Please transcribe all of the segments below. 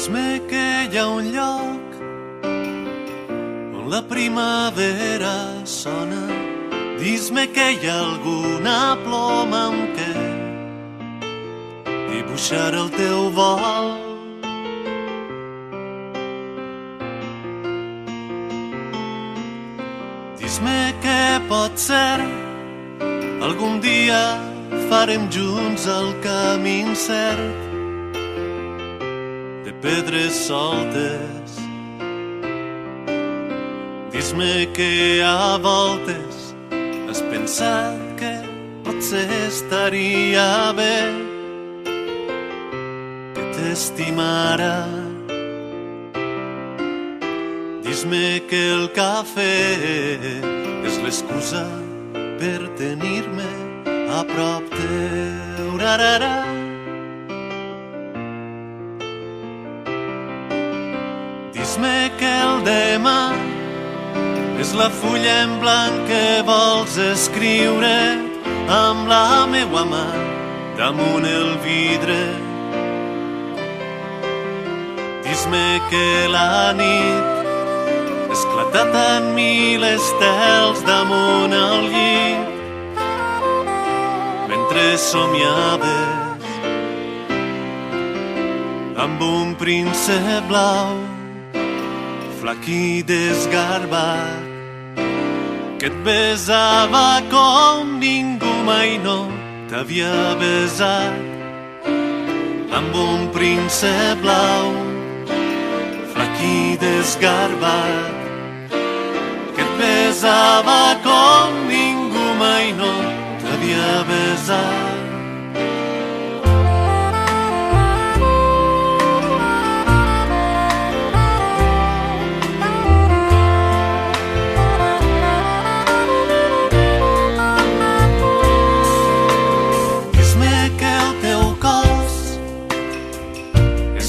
Dis-me que hi ha un lloc on la primavera sona. Dis-me que hi ha alguna ploma amb què dibuixar el teu vol. Dis-me que pot ser algun dia farem junts el camí incert de pedres soltes. Dis-me que a voltes has pensat que potser estaria bé que t'estimara. Dis-me que el cafè és l'excusa per tenir-me a prop teu. Dis-me que el demà és la fulla en blanc que vols escriure amb la meua mà damunt el vidre. Dis-me que la nit ha esclatat en mil estels damunt el llit mentre somiaves amb un príncep blau flac i desgarbat que et besava com ningú mai no t'havia besat. Amb un príncep blau flac i desgarbat que et besava com ningú mai no t'havia besat.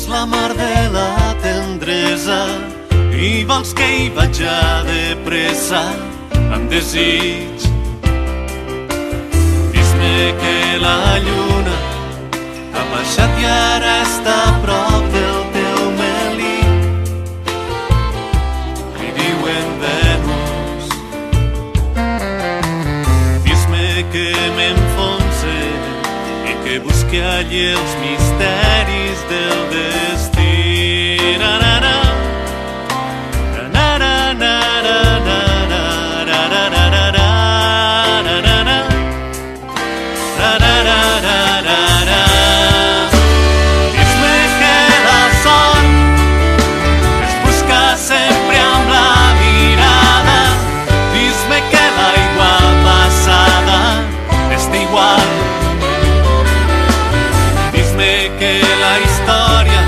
La mar de la tendresa i vols que hi vaig de pressa amb desig. Dis-me que la lluna ha baixat i ara està a prop del teu melic. Li diuen Venus. Dis-me que m'enfonse i que busque allí els misteris del destí. Dis-me que la sort es busca sempre amb la mirada. Dis-me que l'aigua passada està igual. Dis-me que la història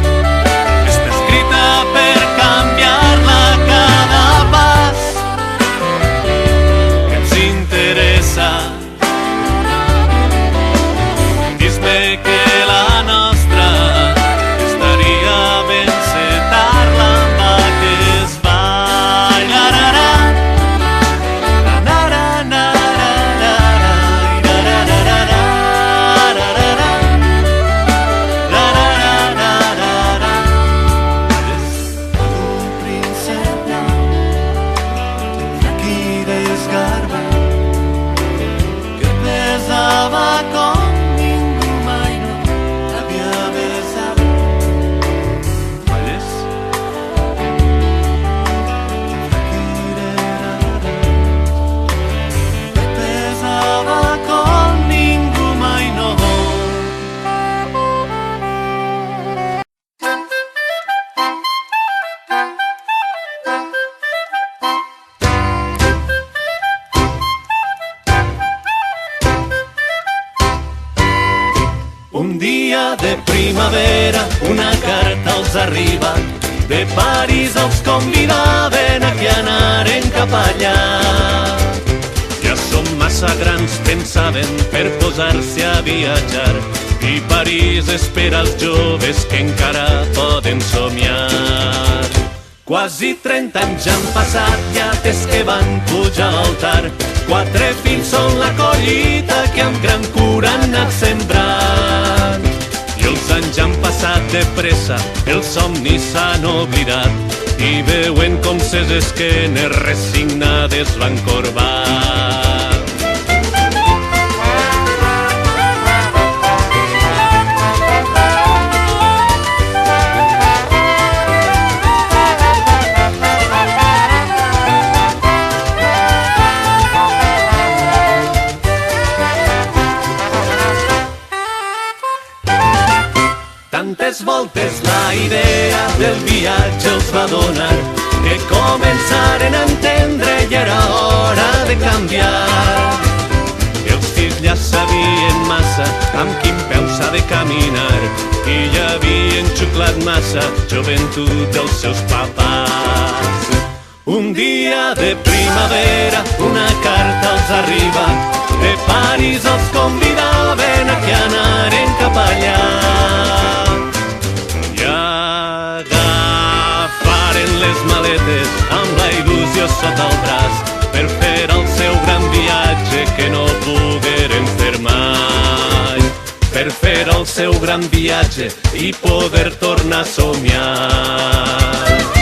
està escrita per canviar-la cada pas que ens interessa. Dis-me que la nostra estaria ben setar-la amb aquest ball. Un dia de primavera una carta els arriba de París, els convidaven a que anaren cap allà. Ja som massa grans, pensaven, per posar-se a viatjar i París espera els joves que encara poden somiar. Quasi 30 anys han passat, ja des que van pujar a l'altar. 4 fills són la collita que amb gran cura han anat sembrant. I els anys han passat de pressa, els somnis s'han oblidat i veuen com ses esquenes resignades van corbar. Tantes voltes la idea del viatge els va donar que començaren a entendre i era hora de canviar. Els fills ja sabien massa amb quin peu s'ha de caminar i ja havien xuclat massa joventut dels seus papàs. Un dia de primavera una carta els arriba, de París els convidaven a que anaren cap allà. Les maletes amb la il·lusió sota el braç per fer el seu gran viatge que no pogueren fer mai, per fer el seu gran viatge i poder tornar a somiar.